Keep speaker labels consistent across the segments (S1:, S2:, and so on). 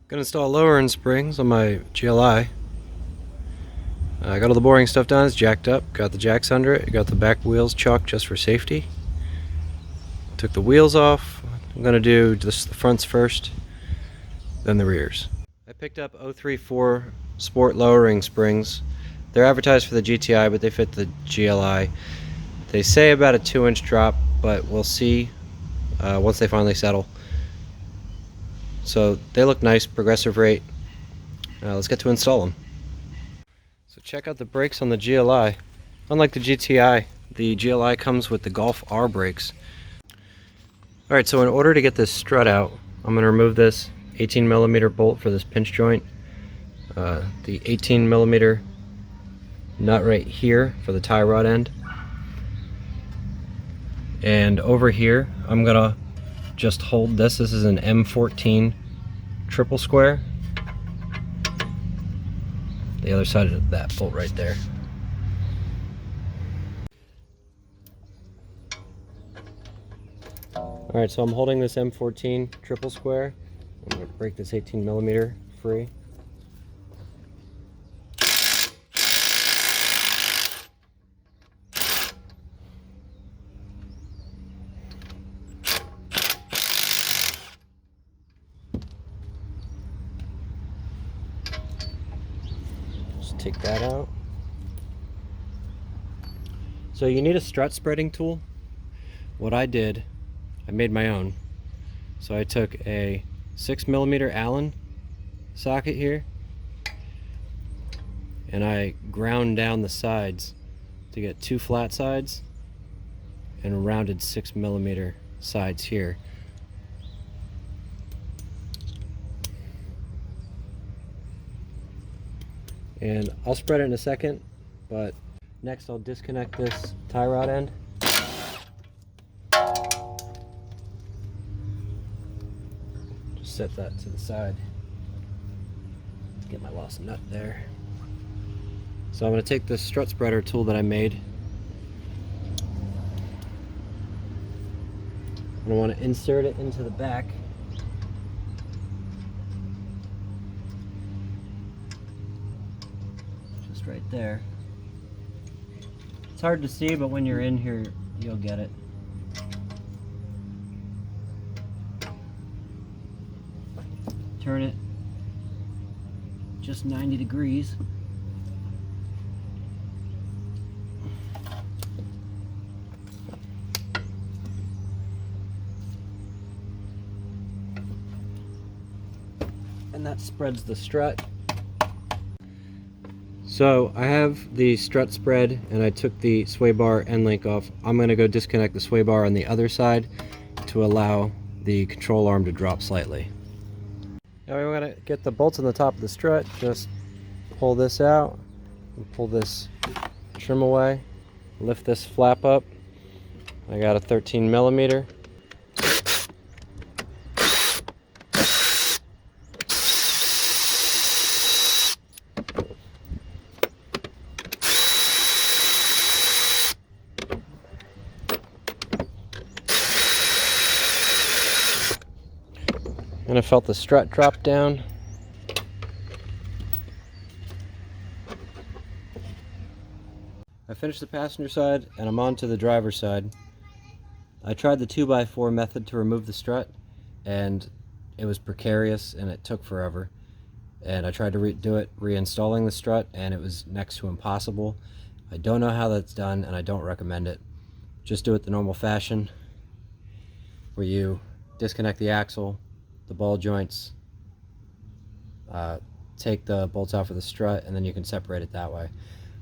S1: Gonna install lowering springs on my GLI. I got all the boring stuff done. It's jacked up. Got the jacks under it. Got the back wheels chalked just for safety. Took the wheels off. I'm gonna do just the fronts first, then the rears. I picked up 034 Sport lowering springs. They're advertised for the GTI, but they fit the GLI. They say about a 2-inch drop, but we'll see once they finally settle. So they look nice, progressive rate. Let's get to install them. So check out the brakes on the GLI. Unlike the GTI, the GLI comes with the Golf R brakes. Alright, so in order to get this strut out, I'm going to remove this 18mm bolt for this pinch joint, the 18mm nut right here for the tie rod end, and over here I'm going to just hold this. This is an M14 triple square. The other side of that bolt right there. Alright, so I'm holding this M14 triple square. I'm going to break this 18mm free. Just take that out. So you need a strut spreading tool. What I did, I made my own. So I took a 6mm Allen socket here, and I ground down the sides to get 2 flat sides and rounded 6mm sides here. And I'll spread it in a second, but next I'll disconnect this tie rod end. Just set that to the side. Get my lost nut there. So I'm going to take this strut spreader tool that I made. I want to insert it into the back. Just right there. It's hard to see, but when you're in here, you'll get it. Turn it just 90 degrees. And that spreads the strut. So I have the strut spread, and I took the sway bar end link off. I'm going to go disconnect the sway bar on the other side to allow the control arm to drop slightly. Now we're going to get the bolts on the top of the strut. Just pull this out and pull this trim away. Lift this flap up. I got a 13mm. And I felt the strut drop down. I finished the passenger side and I'm on to the driver's side. I tried the 2x4 method to remove the strut, and it was precarious and it took forever. And I tried to reinstalling the strut, and it was next to impossible. I don't know how that's done, and I don't recommend it. Just do it the normal fashion, where you disconnect the axle, the ball joints, take the bolts out for the strut, and then you can separate it that way.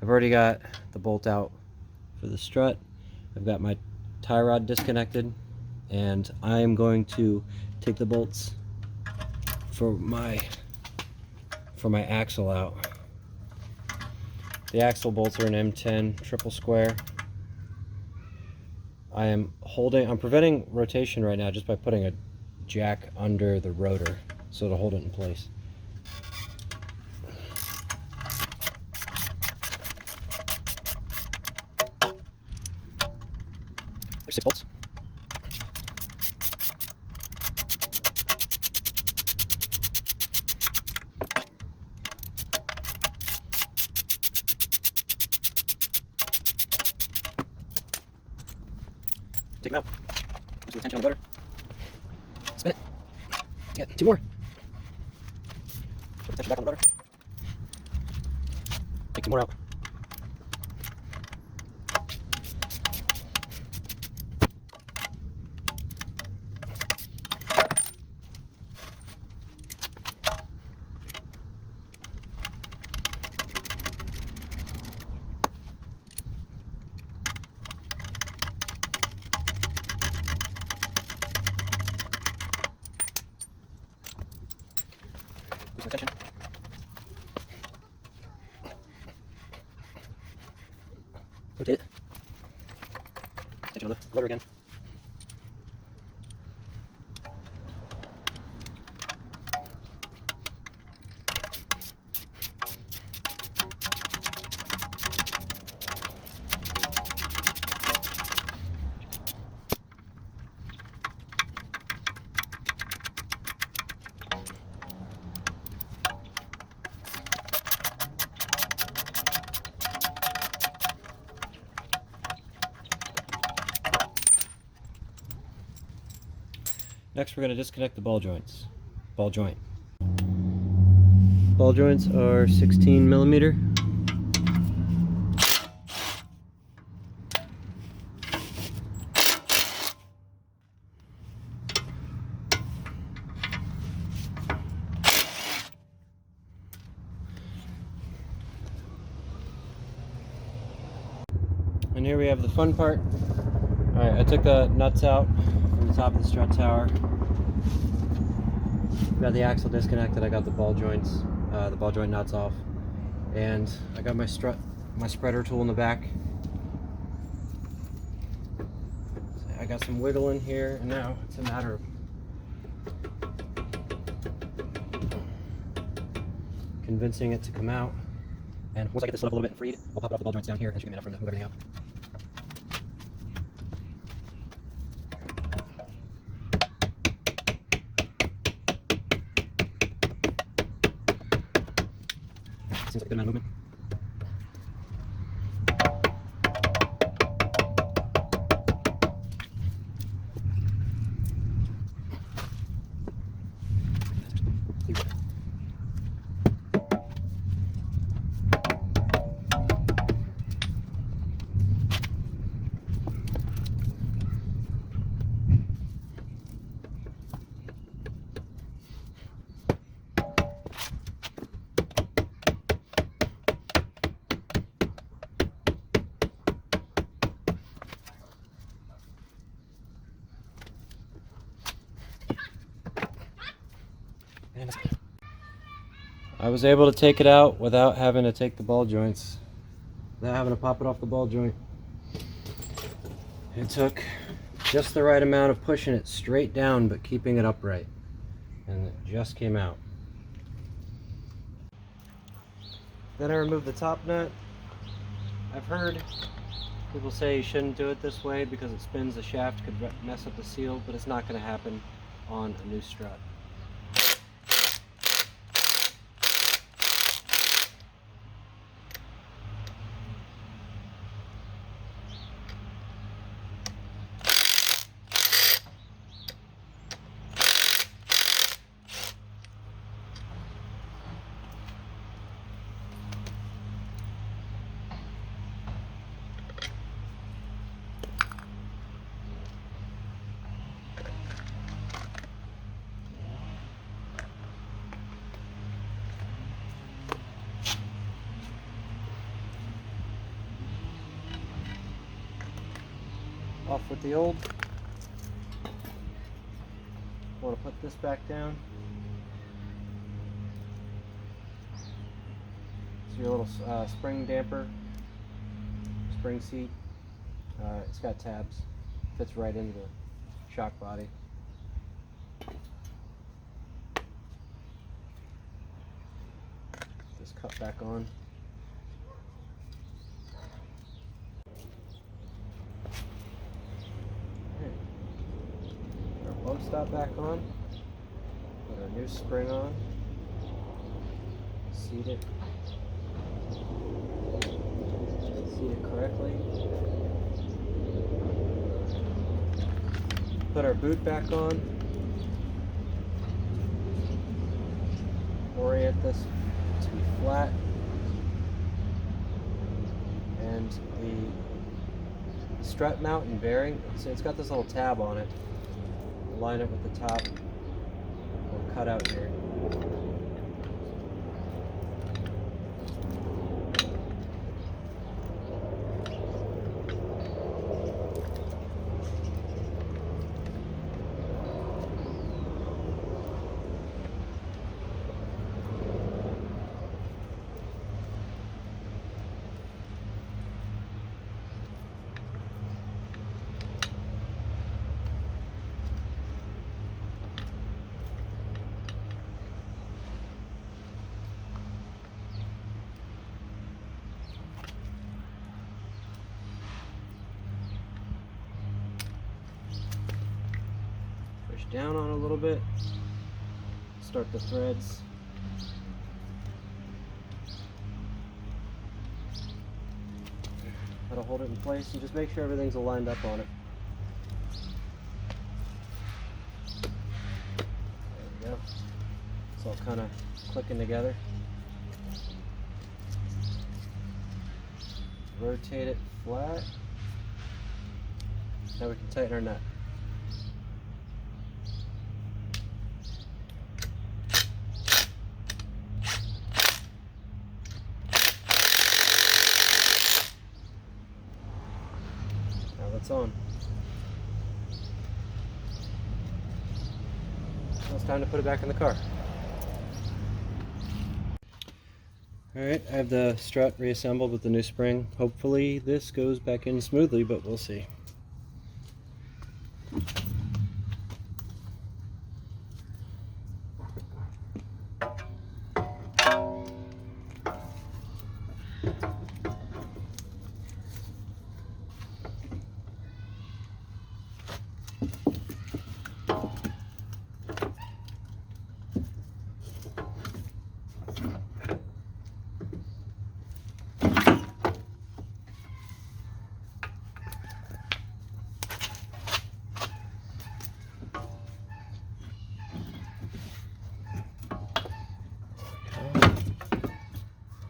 S1: I've already got the bolt out for the strut. I've got my tie rod disconnected, and I'm going to take the bolts for my axle out. The axle bolts are an M10 triple square. I'm preventing rotation right now just by putting a jack under the rotor so to hold it in place. There's 6 bolts. Take them out. Lose the tension on the motor. Spin it. Yeah, 2 more. Put the tension back on the motor. Take 2 more out. Lose the tension. Rotate it. Tension on the motor again. Next, we're going to disconnect the ball joints. Ball joint. Ball joints are 16 millimeter. And here we have the fun part. Alright, I took the nuts out from the top of the strut tower. Got the axle disconnected, I got the ball joint nuts off. And I got my spreader tool in the back. I got some wiggle in here, and now it's a matter of convincing it to come out. And once I get this up a little bit and freed, I'll pop it off the ball joints down here, and should give me enough room to move everything out. Seems like a good amount of movement. I was able to take it out without having to take the ball joints, without having to pop it off the ball joint. It took just the right amount of pushing it straight down but keeping it upright, and it just came out. Then I removed the top nut. I've heard people say you shouldn't do it this way because it spins the shaft, could mess up the seal, but it's not going to happen on a new strut. Off with the old. Want to put this back down. It's your little spring damper, spring seat. It's got tabs. Fits right into the shock body. This cut back on. Bump stop back on, put our new spring on, seat it correctly, Put our boot back on. Orient this to be flat. And the strut mount and bearing, so it's got this little tab on it. Line it with the top little cutout here. Push down on it a little bit. Start the threads. How to hold it in place and just make sure everything's aligned up on it. There we go. It's all kind of clicking together. Rotate it flat. Now we can tighten our nut. Now that's on. Now it's time to put it back in the car. Alright, I have the strut reassembled with the new spring. Hopefully this goes back in smoothly, but we'll see.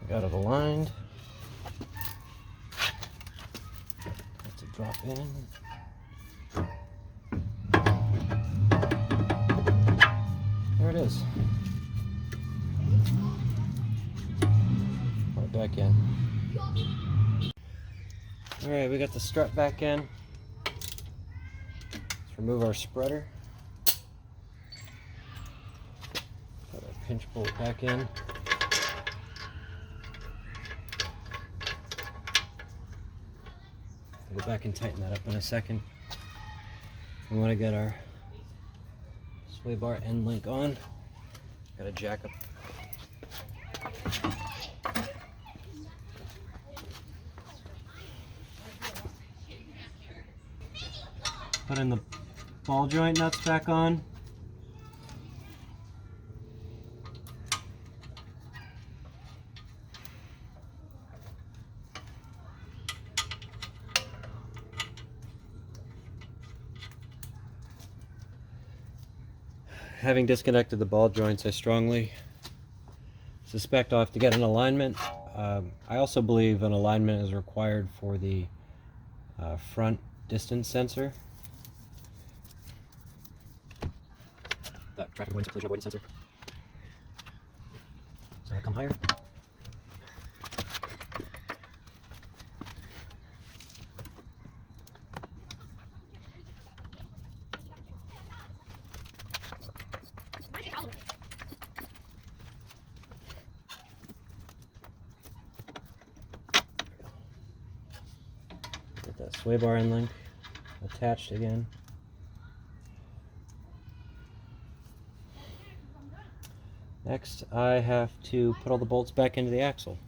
S1: Got it aligned. Have to drop in. There it is. Put it back in. Alright, we got the strut back in. Let's remove our spreader. Put our pinch bolt back in. I'll go back and tighten that up in a second. We want to get our sway bar end link on. Got to jack up. Put in the ball joint nuts back on. Having disconnected the ball joints, I strongly suspect I'll have to get an alignment. I also believe an alignment is required for the front distance sensor. That traffic avoidance, collision avoidance sensor. So I come higher. Get that sway bar end link attached again. Next, I have to put all the bolts back into the axle.